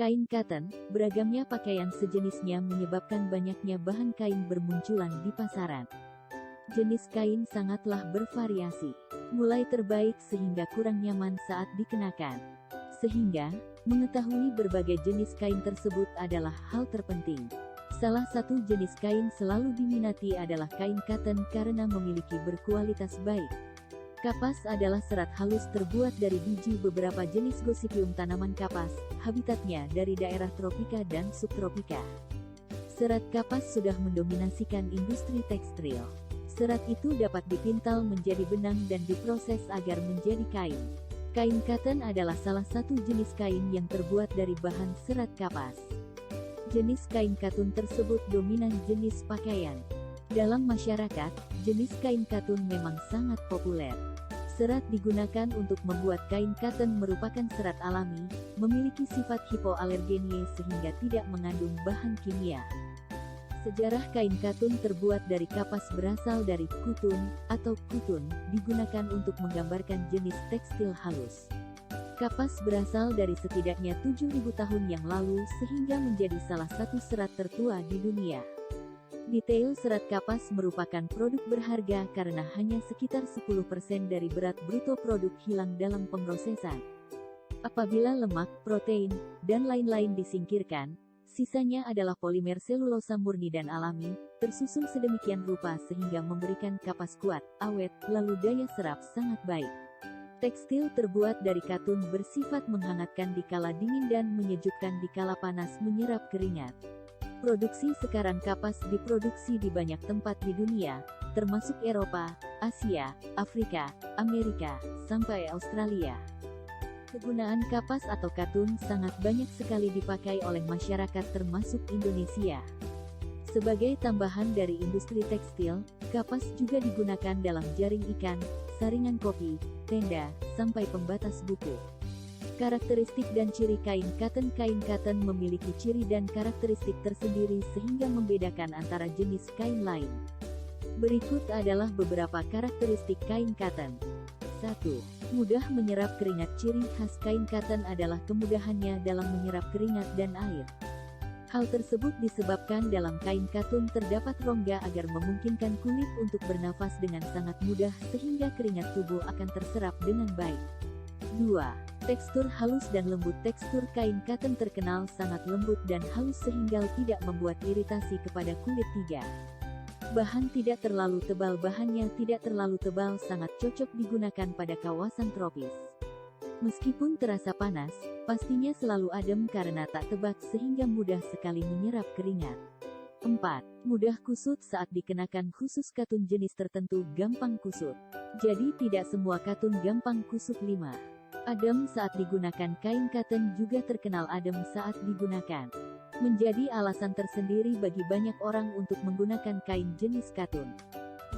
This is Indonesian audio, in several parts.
Kain cotton, beragamnya pakaian sejenisnya menyebabkan banyaknya bahan kain bermunculan di pasaran. Jenis kain sangatlah bervariasi, mulai terbaik sehingga kurang nyaman saat dikenakan. Sehingga, mengetahui berbagai jenis kain tersebut adalah hal terpenting. Salah satu jenis kain selalu diminati adalah kain cotton karena memiliki berkualitas baik. Kapas adalah serat halus terbuat dari biji beberapa jenis gossypium tanaman kapas, habitatnya dari daerah tropika dan subtropika. Serat kapas sudah mendominasikan industri tekstil. Serat itu dapat dipintal menjadi benang dan diproses agar menjadi kain. Kain cotton adalah salah satu jenis kain yang terbuat dari bahan serat kapas. Jenis kain katun tersebut dominan jenis pakaian. Dalam masyarakat, jenis kain katun memang sangat populer. Serat digunakan untuk membuat kain cotton merupakan serat alami, memiliki sifat hipoalergenie sehingga tidak mengandung bahan kimia. Sejarah kain katun terbuat dari kapas berasal dari kutun, atau kutun, digunakan untuk menggambarkan jenis tekstil halus. Kapas berasal dari setidaknya 7.000 tahun yang lalu sehingga menjadi salah satu serat tertua di dunia. Detail serat kapas merupakan produk berharga karena hanya sekitar 10% dari berat bruto produk hilang dalam pemrosesan. Apabila lemak, protein, dan lain-lain disingkirkan, sisanya adalah polimer selulosa murni dan alami, tersusun sedemikian rupa sehingga memberikan kapas kuat, awet, lalu daya serap sangat baik. Tekstil terbuat dari katun bersifat menghangatkan di kala dingin dan menyejukkan di kala panas menyerap keringat. Produksi sekarang kapas diproduksi di banyak tempat di dunia, termasuk Eropa, Asia, Afrika, Amerika, sampai Australia. Kegunaan kapas atau katun sangat banyak sekali dipakai oleh masyarakat termasuk Indonesia. Sebagai tambahan dari industri tekstil, kapas juga digunakan dalam jaring ikan, saringan kopi, tenda, sampai pembatas buku. Karakteristik dan ciri kain cotton memiliki ciri dan karakteristik tersendiri sehingga membedakan antara jenis kain lain. Berikut adalah beberapa karakteristik kain cotton. 1. Mudah menyerap keringat. Ciri khas kain cotton adalah kemudahannya dalam menyerap keringat dan air. Hal tersebut disebabkan dalam kain katun terdapat rongga agar memungkinkan kulit untuk bernafas dengan sangat mudah sehingga keringat tubuh akan terserap dengan baik. 2. Tekstur halus dan lembut. Tekstur kain katun terkenal sangat lembut dan halus sehingga tidak membuat iritasi kepada kulit. 3. Bahan tidak terlalu tebal. Bahannya tidak terlalu tebal, sangat cocok digunakan pada kawasan tropis. Meskipun terasa panas, pastinya selalu adem karena tak tebak sehingga mudah sekali menyerap keringat. 4. Mudah kusut saat dikenakan. Khusus katun jenis tertentu gampang kusut. Jadi tidak semua katun gampang kusut. 5. Adem saat digunakan. Kain katun juga terkenal adem saat digunakan. Menjadi alasan tersendiri bagi banyak orang untuk menggunakan kain jenis katun.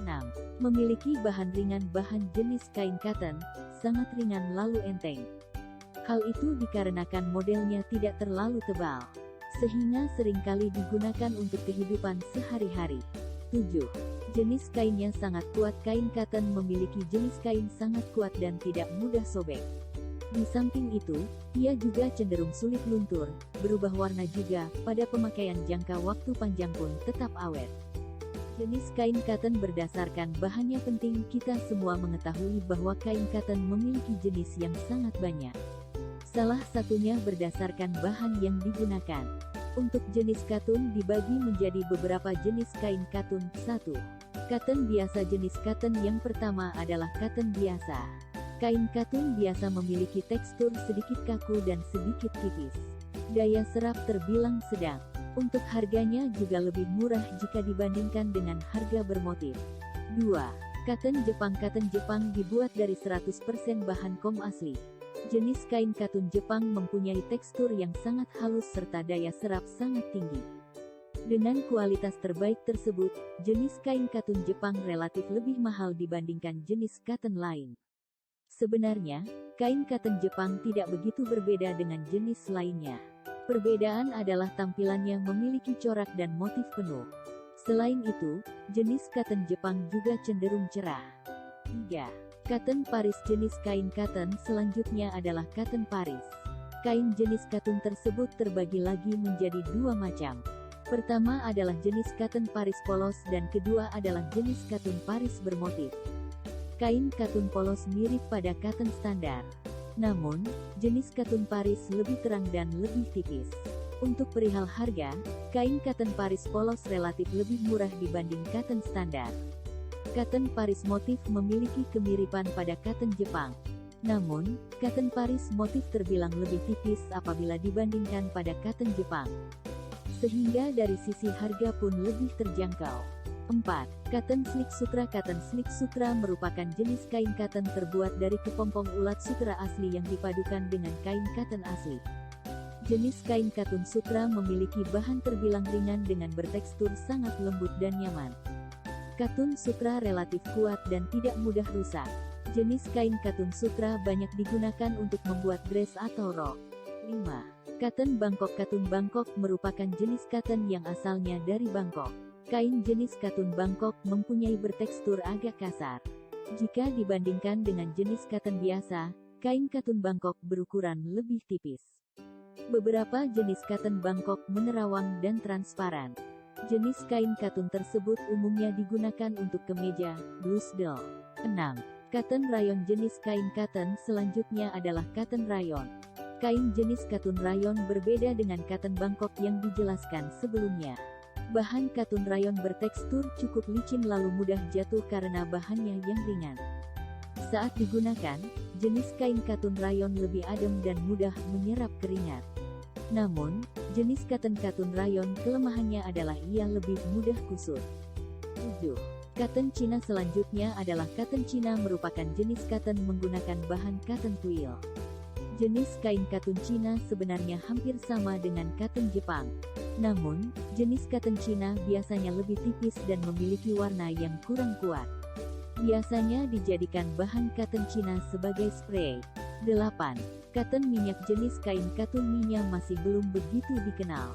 6. Memiliki bahan ringan. Bahan jenis kain katun sangat ringan lalu enteng. Hal itu dikarenakan modelnya tidak terlalu tebal, sehingga seringkali digunakan untuk kehidupan sehari-hari. 7. Jenis kainnya sangat kuat. Kain katun memiliki jenis kain sangat kuat dan tidak mudah sobek. Di samping itu, ia juga cenderung sulit luntur, berubah warna juga, pada pemakaian jangka waktu panjang pun tetap awet. Jenis kain katun berdasarkan bahannya penting. Kita semua mengetahui bahwa kain katun memiliki jenis yang sangat banyak. Salah satunya berdasarkan bahan yang digunakan. Untuk jenis katun dibagi menjadi beberapa jenis kain katun. 1. Katun biasa. Jenis katun yang pertama adalah katun biasa. Kain katun biasa memiliki tekstur sedikit kaku dan sedikit tipis. Daya serap terbilang sedang. Untuk harganya juga lebih murah jika dibandingkan dengan harga bermotif. 2. Katun Jepang. Katun Jepang dibuat dari 100% bahan kom asli. Jenis kain katun Jepang mempunyai tekstur yang sangat halus serta daya serap sangat tinggi. Dengan kualitas terbaik tersebut, jenis kain katun Jepang relatif lebih mahal dibandingkan jenis katun lain. Sebenarnya, kain katun Jepang tidak begitu berbeda dengan jenis lainnya. Perbedaan adalah tampilannya memiliki corak dan motif penuh. Selain itu, jenis katun Jepang juga cenderung cerah. 3. Katun Paris. Jenis kain katun selanjutnya adalah katun Paris. Kain jenis katun tersebut terbagi lagi menjadi dua macam. Pertama adalah jenis katun Paris polos dan kedua adalah jenis katun Paris bermotif. Kain katun polos mirip pada katun standar. Namun, jenis katun Paris lebih terang dan lebih tipis. Untuk perihal harga, kain katun Paris polos relatif lebih murah dibanding katun standar. Katun Paris motif memiliki kemiripan pada katun Jepang. Namun, katun Paris motif terbilang lebih tipis apabila dibandingkan pada katun Jepang. Sehingga dari sisi harga pun lebih terjangkau. 4. Katun Slick Sutra. Katun Slick Sutra merupakan jenis kain katun terbuat dari kepompong ulat sutra asli yang dipadukan dengan kain katun asli. Jenis kain katun sutra memiliki bahan terbilang ringan dengan bertekstur sangat lembut dan nyaman. Katun sutra relatif kuat dan tidak mudah rusak. Jenis kain katun sutra banyak digunakan untuk membuat dress atau rok. 5. Katun Bangkok. Katun Bangkok merupakan jenis katun yang asalnya dari Bangkok. Kain jenis katun Bangkok mempunyai bertekstur agak kasar. Jika dibandingkan dengan jenis katun biasa, kain katun Bangkok berukuran lebih tipis. Beberapa jenis katun Bangkok menerawang dan transparan. Jenis kain katun tersebut umumnya digunakan untuk kemeja, blouse. 6. Katun rayon. Jenis kain katun selanjutnya adalah katun rayon. Kain jenis katun rayon berbeda dengan katun Bangkok yang dijelaskan sebelumnya. Bahan katun rayon bertekstur cukup licin lalu mudah jatuh karena bahannya yang ringan. Saat digunakan, jenis kain katun rayon lebih adem dan mudah menyerap keringat. Namun, jenis katun rayon kelemahannya adalah ia lebih mudah kusut. 7. Katun Cina. Selanjutnya adalah katun Cina merupakan jenis katun menggunakan bahan katun twill. Jenis kain katun Cina sebenarnya hampir sama dengan katun Jepang. Namun, jenis katun Cina biasanya lebih tipis dan memiliki warna yang kurang kuat. Biasanya dijadikan bahan katun Cina sebagai spray. 8. Katun minyak. Jenis kain katun minyak masih belum begitu dikenal.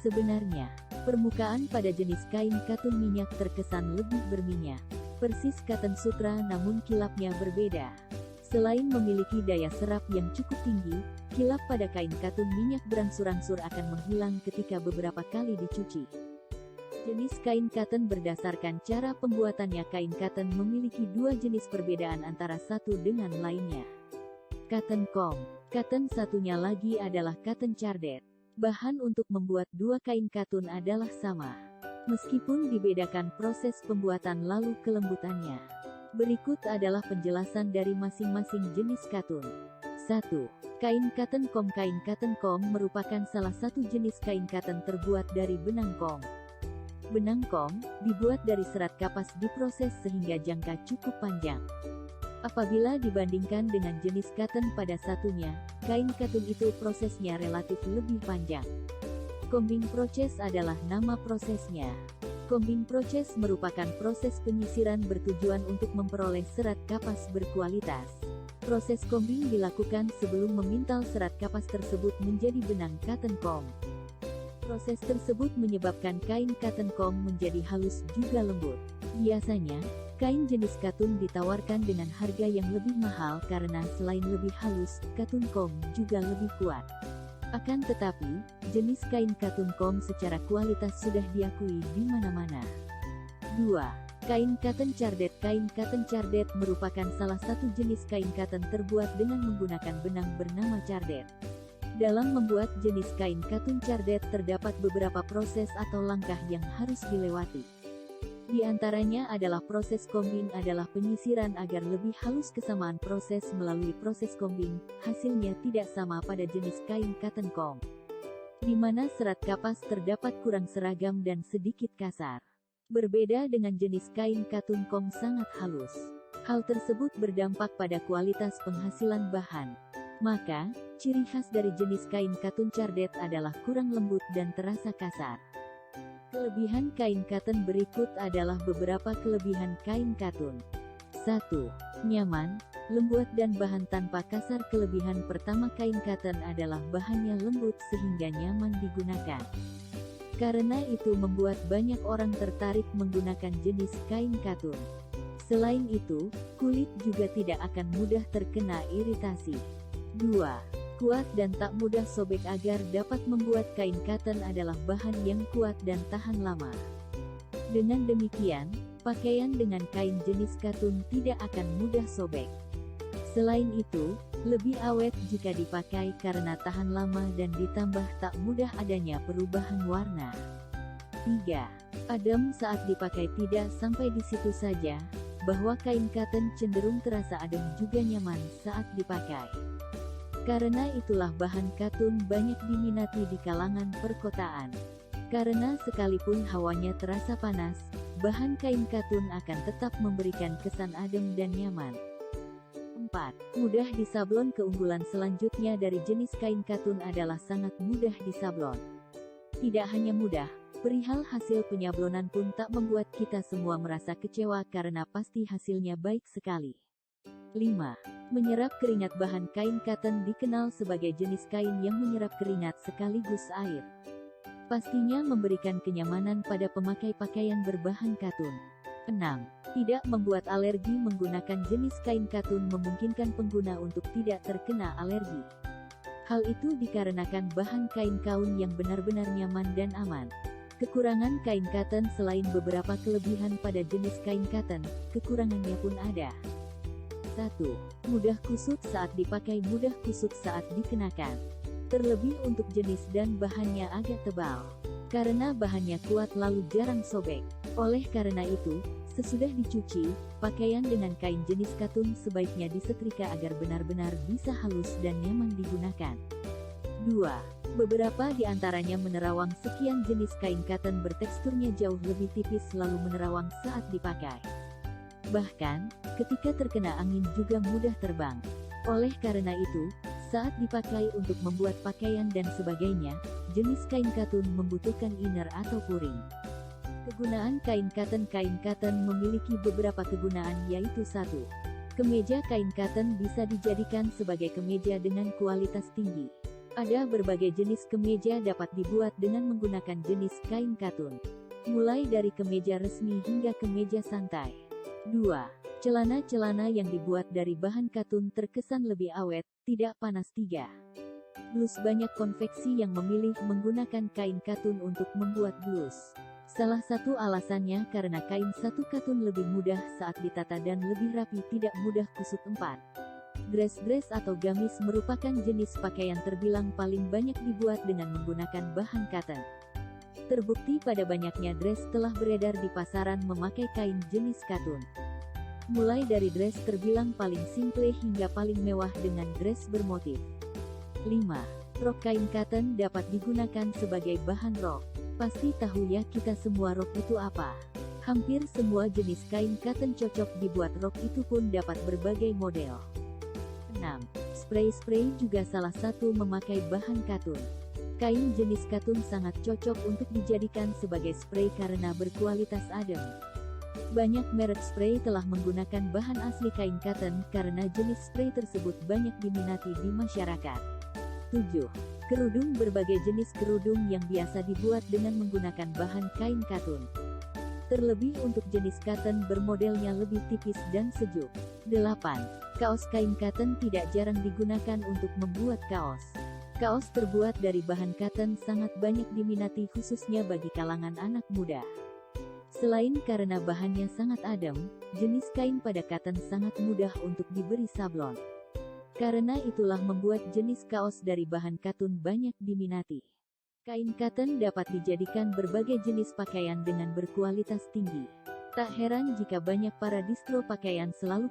Sebenarnya, permukaan pada jenis kain katun minyak terkesan lebih berminyak. Persis katun sutra namun kilapnya berbeda. Selain memiliki daya serap yang cukup tinggi, kilap pada kain katun minyak berangsur-angsur akan menghilang ketika beberapa kali dicuci. Jenis kain katun berdasarkan cara pembuatannya. Kain katun memiliki dua jenis perbedaan antara satu dengan lainnya. Katun kom. Katun satunya lagi adalah katun cardet. Bahan untuk membuat dua kain katun adalah sama. Meskipun dibedakan proses pembuatan lalu kelembutannya. Berikut adalah penjelasan dari masing-masing jenis katun. 1. Kain katun kom. Kain katun kom merupakan salah satu jenis kain katun terbuat dari benang kom. Benang kom dibuat dari serat kapas diproses sehingga jangka cukup panjang. Apabila dibandingkan dengan jenis katun pada satunya, kain katun itu prosesnya relatif lebih panjang. Combing process adalah nama prosesnya. Combing process merupakan proses penyisiran bertujuan untuk memperoleh serat kapas berkualitas. Proses combing dilakukan sebelum memintal serat kapas tersebut menjadi benang katun kom. Proses tersebut menyebabkan kain katun kom menjadi halus juga lembut. Biasanya, kain jenis katun ditawarkan dengan harga yang lebih mahal karena selain lebih halus, katun kom juga lebih kuat. Akan tetapi, jenis kain katun kom secara kualitas sudah diakui di mana-mana. 2. Kain katun cardet. Kain katun cardet merupakan salah satu jenis kain katun terbuat dengan menggunakan benang bernama cardet. Dalam membuat jenis kain katun cardet terdapat beberapa proses atau langkah yang harus dilewati. Di antaranya adalah proses combing adalah penyisiran agar lebih halus. Kesamaan proses melalui proses combing, hasilnya tidak sama pada jenis kain katun kom, di mana serat kapas terdapat kurang seragam dan sedikit kasar. Berbeda dengan jenis kain katun kom sangat halus. Hal tersebut berdampak pada kualitas penghasilan bahan. Maka, ciri khas dari jenis kain katun cardet adalah kurang lembut dan terasa kasar. Kelebihan kain katun berikut adalah beberapa kelebihan kain katun. 1. Nyaman, lembut dan bahan tanpa kasar. Kelebihan pertama kain katun adalah bahannya lembut sehingga nyaman digunakan. Karena itu membuat banyak orang tertarik menggunakan jenis kain katun. Selain itu, kulit juga tidak akan mudah terkena iritasi. 2. kuat dan tak mudah sobek. Agar dapat membuat kain cotton adalah bahan yang kuat dan tahan lama. Dengan demikian, pakaian dengan kain jenis katun tidak akan mudah sobek. Selain itu, lebih awet jika dipakai karena tahan lama dan ditambah tak mudah adanya perubahan warna. 3. Adem saat dipakai. Tidak sampai di situ saja, bahwa kain cotton cenderung terasa adem juga nyaman saat dipakai. Karena itulah bahan katun banyak diminati di kalangan perkotaan. Karena sekalipun hawanya terasa panas, bahan kain katun akan tetap memberikan kesan adem dan nyaman. 4. Mudah disablon. Keunggulan selanjutnya dari jenis kain katun adalah sangat mudah disablon. Tidak hanya mudah, perihal hasil penyablonan pun tak membuat kita semua merasa kecewa karena pasti hasilnya baik sekali. 5. Menyerap keringat. Bahan kain cotton dikenal sebagai jenis kain yang menyerap keringat sekaligus air. Pastinya memberikan kenyamanan pada pemakai pakaian berbahan katun. 6. Tidak membuat alergi. Menggunakan jenis kain katun memungkinkan pengguna untuk tidak terkena alergi. Hal itu dikarenakan bahan kain kaun yang benar-benar nyaman dan aman. Kekurangan kain cotton. Selain beberapa kelebihan pada jenis kain cotton, kekurangannya pun ada. 1. Mudah kusut saat dipakai. Mudah kusut saat dikenakan. Terlebih untuk jenis dan bahannya agak tebal. Karena bahannya kuat lalu jarang sobek. Oleh karena itu, sesudah dicuci, pakaian dengan kain jenis katun sebaiknya disetrika agar benar-benar bisa halus dan nyaman digunakan. 2. Beberapa di antaranya menerawang. Sekian jenis kain cotton berteksturnya jauh lebih tipis lalu menerawang saat dipakai. Bahkan, ketika terkena angin juga mudah terbang. Oleh karena itu, saat dipakai untuk membuat pakaian dan sebagainya, jenis kain katun membutuhkan inner atau puring. Kegunaan kain cotton. Kain cotton memiliki beberapa kegunaan, yaitu 1. Kemeja. Kain cotton bisa dijadikan sebagai kemeja dengan kualitas tinggi. Ada berbagai jenis kemeja dapat dibuat dengan menggunakan jenis kain katun. Mulai dari kemeja resmi hingga kemeja santai. 2. Celana-celana yang dibuat dari bahan katun terkesan lebih awet, tidak panas. 3. Blus. Banyak konveksi yang memilih menggunakan kain katun untuk membuat blus. Salah satu alasannya karena kain satu katun lebih mudah saat ditata dan lebih rapi, tidak mudah kusut. 4. Dress atau gamis merupakan jenis pakaian terbilang paling banyak dibuat dengan menggunakan bahan katun. Terbukti pada banyaknya dress telah beredar di pasaran memakai kain jenis katun. Mulai dari dress terbilang paling simple hingga paling mewah dengan dress bermotif. 5. Rok. Kain cotton dapat digunakan sebagai bahan rok. Pasti tahu ya kita semua rok itu apa? Hampir semua jenis kain cotton cocok dibuat rok, itu pun dapat berbagai model. 6. Spray juga salah satu memakai bahan katun. Kain jenis katun sangat cocok untuk dijadikan sebagai spray karena berkualitas adem. Banyak merek spray telah menggunakan bahan asli kain cotton karena jenis spray tersebut banyak diminati di masyarakat. 7. Kerudung. Berbagai jenis kerudung yang biasa dibuat dengan menggunakan bahan kain katun. Terlebih untuk jenis cotton bermodelnya lebih tipis dan sejuk. 8. Kaos. Kain cotton tidak jarang digunakan untuk membuat kaos. Kaos terbuat dari bahan cotton sangat banyak diminati khususnya bagi kalangan anak muda. Selain karena bahannya sangat adem, jenis kain pada cotton sangat mudah untuk diberi sablon. Karena itulah membuat jenis kaos dari bahan katun banyak diminati. Kain cotton dapat dijadikan berbagai jenis pakaian dengan berkualitas tinggi. Tak heran jika banyak para distro pakaian selalu